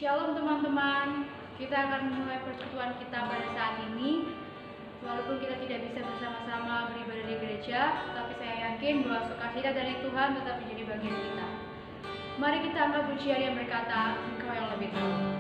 Shalom teman-teman, kita akan memulai persekutuan kita pada saat ini. Walaupun kita tidak bisa bersama-sama beribadah di gereja, tapi saya yakin bahwa sukacita dari Tuhan tetap menjadi bagian kita. Mari kita angkat pujian yang berkata, Engkau yang lebih tahu.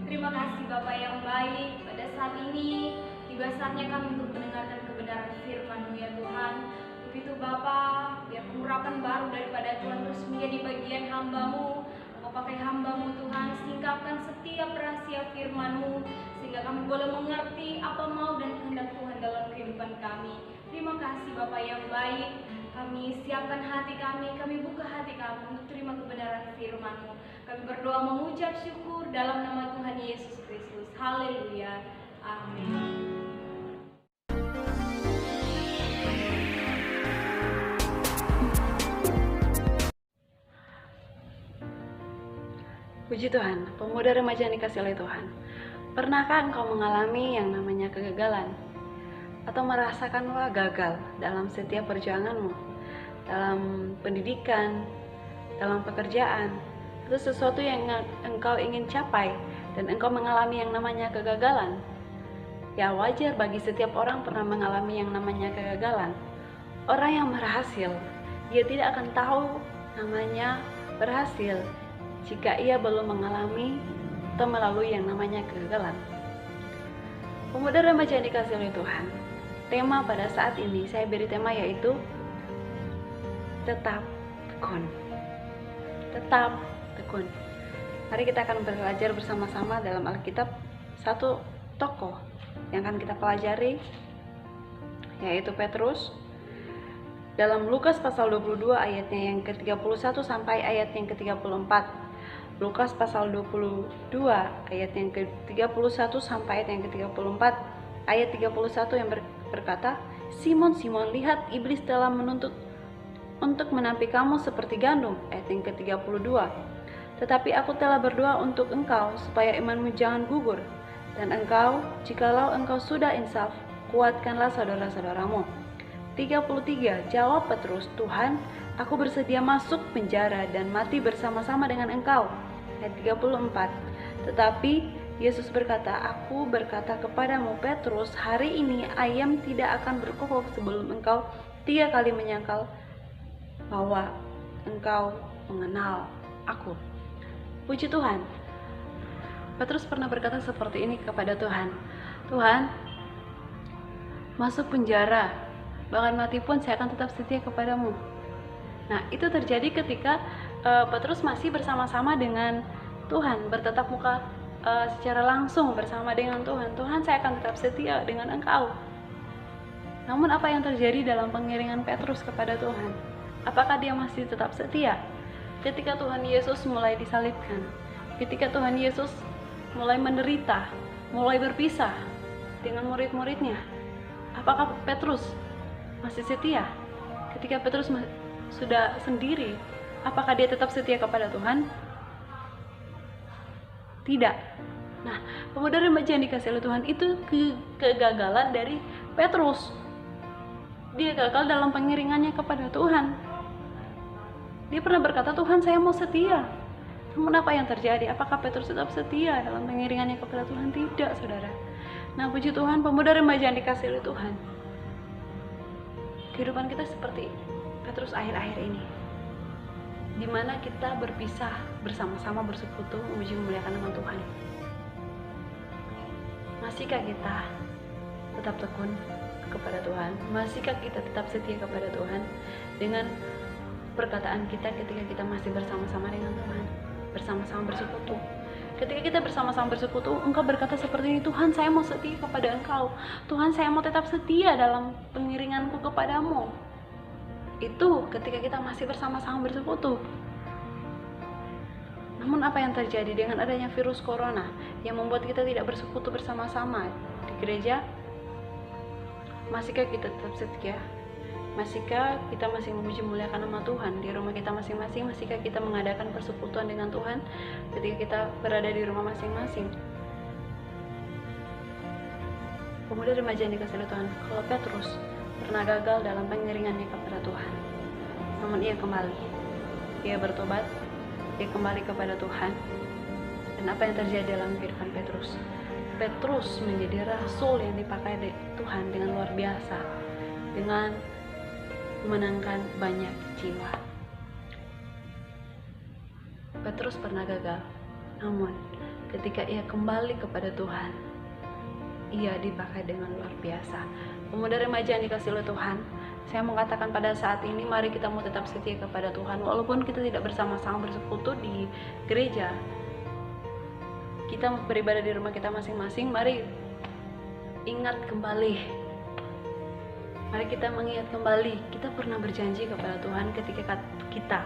Terima kasih Bapak yang baik. Pada saat ini tiba saatnya kami untuk mendengarkan kebenaran firman-Mu ya Tuhan. Begitu Bapak, biar pengurapan baru daripada Tuhan terus menjadi bagian hamba-Mu. Engkau pakai hamba-Mu Tuhan, singkapkan setiap rahasia firman-Mu sehingga kami boleh mengerti apa mau dan kehendak Tuhan dalam kehidupan kami. Terima kasih Bapak yang baik. Kami siapkan hati kami buka hati kami untuk terima kebenaran firman-Mu. Kami berdoa mengucap syukur dalam nama Tuhan Yesus Kristus. Haleluya. Amin. Puji Tuhan, pemuda remaja yang dikasihi oleh Tuhan. Pernahkah engkau mengalami yang namanya kegagalan? Atau merasakan gagal dalam setiap perjuanganmu? Dalam pendidikan, dalam pekerjaan, itu sesuatu yang engkau ingin capai dan engkau mengalami yang namanya kegagalan. Ya, wajar bagi setiap orang pernah mengalami yang namanya kegagalan. Orang yang berhasil, dia tidak akan tahu namanya berhasil jika ia belum mengalami atau melalui yang namanya kegagalan. Pemuda remaja yang dikasihi oleh Tuhan, tema pada saat ini saya beri tema yaitu tetap tekun. Tetap tekun. Mari kita akan belajar bersama-sama dalam Alkitab satu tokoh yang akan kita pelajari, yaitu Petrus. Dalam Lukas pasal 22 ayatnya yang ke-31 sampai ayat yang ke-34. Lukas pasal 22 ayat yang ke-31 sampai ayat yang ke-34. Ayat 31 yang berkata, Simon, Simon, lihat iblis telah menuntut untuk menampi kamu seperti gandum. Ayat yang ke-32. Tetapi aku telah berdoa untuk engkau supaya imanmu jangan gugur. Dan engkau, jikalau engkau sudah insaf, kuatkanlah saudara-saudaramu. 33. Jawab Petrus, Tuhan, aku bersedia masuk penjara dan mati bersama-sama dengan engkau. Ayat 34. Tetapi Yesus berkata, aku berkata kepadamu Petrus, hari ini ayam tidak akan berkokok sebelum engkau 3 kali menyangkal bahwa engkau mengenal aku. Puji Tuhan. Petrus pernah berkata seperti ini kepada Tuhan, Tuhan, masuk penjara, bahkan mati pun saya akan tetap setia kepadamu. Nah, itu terjadi ketika Petrus masih bersama-sama dengan Tuhan, bertatap muka secara langsung bersama dengan Tuhan. Tuhan, saya akan tetap setia dengan engkau. Namun apa yang terjadi dalam pengiringan Petrus kepada Tuhan? Apakah dia masih tetap setia? Ketika Tuhan Yesus mulai disalibkan, ketika Tuhan Yesus mulai menderita, mulai berpisah dengan murid-muridnya, apakah Petrus masih setia? Ketika Petrus sudah sendiri, apakah dia tetap setia kepada Tuhan? Tidak. Nah, pemuda remaja yang dikasihi oleh Tuhan itu kegagalan dari Petrus. Dia gagal dalam pengiringannya kepada Tuhan. Dia pernah berkata, Tuhan, saya mau setia. Namun apa yang terjadi? Apakah Petrus tetap setia dalam pengiringannya kepada Tuhan? Tidak, saudara. Nah, puji Tuhan, pemuda remaja yang dikasihi oleh Tuhan. Kehidupan kita seperti Petrus akhir-akhir ini, di mana kita berpisah bersama-sama bersekutu memuji memuliakan nama Tuhan. Masihkah kita tetap tekun kepada Tuhan? Masihkah kita tetap setia kepada Tuhan dengan perkataan kita ketika kita masih bersama-sama dengan Tuhan, bersama-sama bersekutu? Ketika kita bersama-sama bersekutu, engkau berkata seperti ini, Tuhan, saya mau setia kepada engkau. Tuhan, saya mau tetap setia dalam pengiringanku kepadamu. Itu ketika kita masih bersama-sama bersekutu. Namun apa yang terjadi dengan adanya virus corona yang membuat kita tidak bersekutu bersama-sama di gereja? Masihkah kita tetap setia? Masihkah kita masih memuji memuliakan nama Tuhan di rumah kita masing-masing? Masihkah kita mengadakan persekutuan dengan Tuhan ketika kita berada di rumah masing-masing? Pemuda remaja yang dikasihi Tuhan, kalau Petrus pernah gagal dalam pengiringannya kepada Tuhan, namun ia kembali, ia bertobat, ia kembali kepada Tuhan. Dan apa yang terjadi dalam kehidupan Petrus? Petrus menjadi rasul yang dipakai Tuhan dengan luar biasa, dengan memenangkan banyak jiwa. Petrus pernah gagal, namun ketika ia kembali kepada Tuhan, ia dipakai dengan luar biasa. Pemuda remaja yang dikasihi oleh Tuhan, saya mengatakan pada saat ini, mari kita mau tetap setia kepada Tuhan. Walaupun kita tidak bersama-sama bersekutu di gereja, kita beribadah di rumah kita masing-masing, mari ingat kembali. Mari kita mengingat kembali, kita pernah berjanji kepada Tuhan ketika kita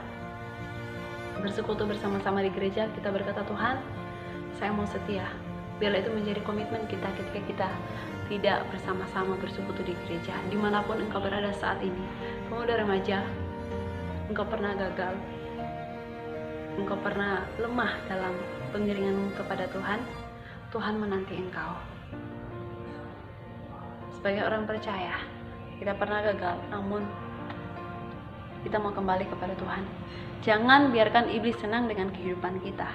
bersekutu bersama-sama di gereja, kita berkata, Tuhan, saya mau setia. Biarlah itu menjadi komitmen kita ketika kita tidak bersama-sama bersekutu di gereja. Dimanapun engkau berada saat ini, pemuda remaja, engkau pernah gagal, engkau pernah lemah dalam pengiringanmu kepada Tuhan, Tuhan menanti engkau. Sebagai orang percaya, kita pernah gagal, namun kita mau kembali kepada Tuhan. Jangan biarkan iblis senang dengan kehidupan kita.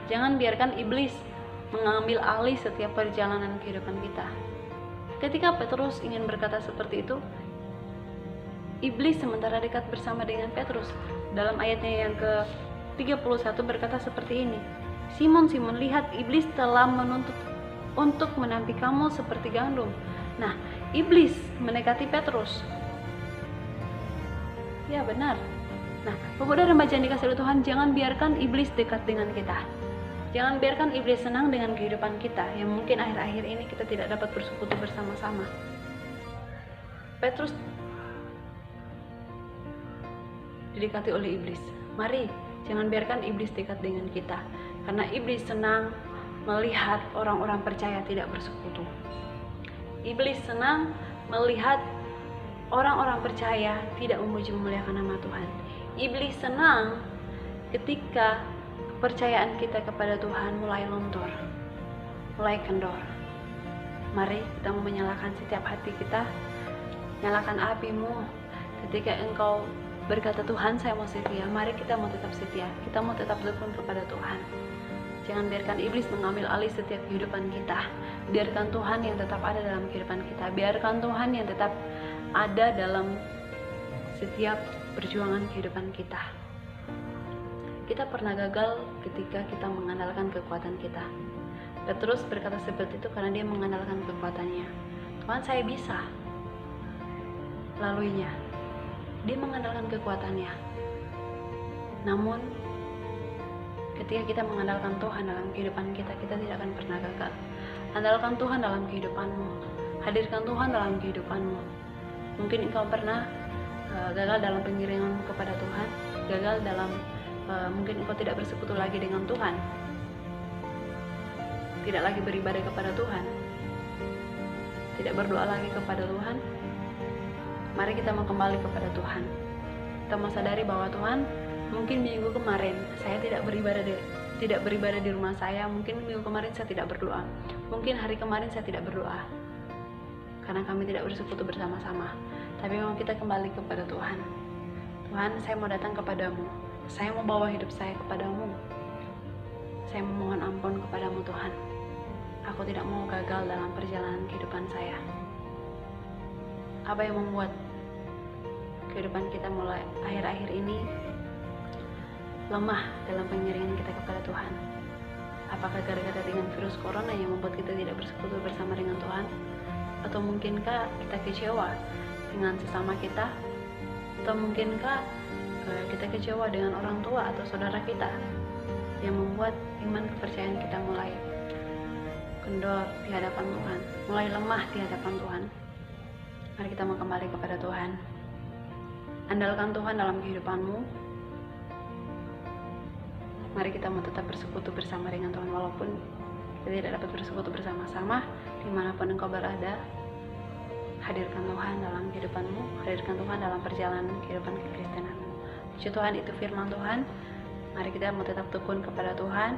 Jangan biarkan iblis mengambil alih setiap perjalanan kehidupan kita. Ketika Petrus ingin berkata seperti itu, iblis sementara dekat bersama dengan Petrus. Dalam ayatnya yang ke-31 berkata seperti ini, Simon, Simon, lihat iblis telah menuntut untuk menampi kamu seperti gandum. Nah, iblis mendekati Petrus. Ya benar. Nah, pemuda remaja yang dikasihi oleh Tuhan, jangan biarkan iblis dekat dengan kita. Jangan biarkan iblis senang dengan kehidupan kita yang mungkin akhir-akhir ini kita tidak dapat bersekutu bersama-sama. Petrus didekati oleh iblis. Mari, jangan biarkan iblis dekat dengan kita, karena iblis senang melihat orang-orang percaya tidak bersekutu. Iblis senang melihat orang-orang percaya tidak memuji memuliakan nama Tuhan. Iblis senang ketika kepercayaan kita kepada Tuhan mulai luntur, mulai kendor. Mari kita mau menyalakan setiap hati kita, nyalakan apimu. Ketika engkau berkata, Tuhan saya mau setia, mari kita mau tetap setia, kita mau tetap tekun kepada Tuhan. Jangan biarkan iblis mengambil alih setiap kehidupan kita. Biarkan Tuhan yang tetap ada dalam kehidupan kita. Biarkan Tuhan yang tetap ada dalam setiap perjuangan kehidupan kita. Kita pernah gagal ketika kita mengandalkan kekuatan kita. Petrus berkata seperti itu karena dia mengandalkan kekuatannya. Tuhan saya bisa. Laluinya, dia mengandalkan kekuatannya. Namun, ketika kita mengandalkan Tuhan dalam kehidupan kita, kita tidak akan pernah gagal. Andalkan Tuhan dalam kehidupanmu. Hadirkan Tuhan dalam kehidupanmu. Mungkin engkau pernah gagal dalam pengiringanmu kepada Tuhan, gagal dalam mungkin engkau tidak bersekutu lagi dengan Tuhan, tidak lagi beribadah kepada Tuhan, tidak berdoa lagi kepada Tuhan. Mari kita mau kembali kepada Tuhan. Kita mau sadari bahwa Tuhan, mungkin minggu kemarin saya tidak beribadah di rumah saya, mungkin minggu kemarin saya tidak berdoa, mungkin hari kemarin saya tidak berdoa karena kami tidak bersekutu bersama-sama. Tapi memang kita kembali kepada Tuhan. Tuhan, saya mau datang kepadamu, saya mau bawa hidup saya kepadamu, saya memohon ampun kepadamu Tuhan. Aku tidak mau gagal dalam perjalanan kehidupan saya. Apa yang membuat kehidupan kita mulai akhir-akhir ini lemah dalam pengiringan kita kepada Tuhan? Apakah gara-gara dengan virus corona yang membuat kita tidak bersekutu bersama dengan Tuhan? Atau mungkinkah kita kecewa dengan sesama kita? Atau mungkinkah kita kecewa dengan orang tua atau saudara kita yang membuat iman kepercayaan kita mulai kendor di hadapan Tuhan, mulai lemah di hadapan Tuhan? Mari kita mau kembali kepada Tuhan. Andalkan Tuhan dalam kehidupanmu. Mari kita mau tetap bersekutu bersama dengan Tuhan walaupun kita tidak dapat bersekutu bersama-sama. Dimanapun engkau berada, hadirkan Tuhan dalam kehidupanmu, hadirkan Tuhan dalam perjalanan kehidupan kekristenanmu. Puji Tuhan, itu firman Tuhan. Mari kita mau tetap tekun kepada Tuhan,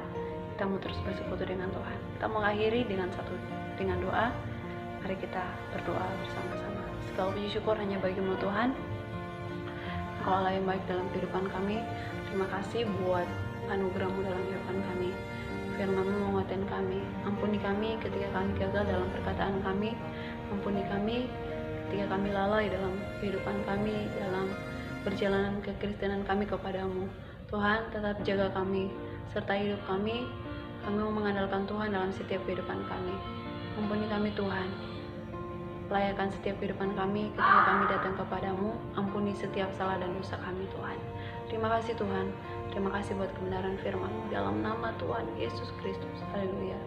kita mau terus bersekutu dengan Tuhan. Kita mau akhiri dengan doa. Mari kita berdoa bersama-sama. Segala puji syukur hanya bagimu Tuhan, Engkau Allah yang baik dalam kehidupan kami. Terima kasih buat anugerah-Mu dalam kehidupan kami. Firman-Mu menguatkan kami. Ampuni kami ketika kami gagal dalam perkataan kami. Ampuni kami ketika kami lalai dalam kehidupan kami, dalam perjalanan kekristenan kami kepadamu. Tuhan, tetap jaga kami serta hidup kami. Kami mau mengandalkan Tuhan dalam setiap kehidupan kami. Ampuni kami Tuhan. Layakan setiap kehidupan kami ketika kami datang kepadamu. Ampuni setiap salah dan dosa kami Tuhan. Terima kasih Tuhan. Terima kasih buat kebenaran firman-Mu dalam nama Tuhan Yesus Kristus. Haleluya.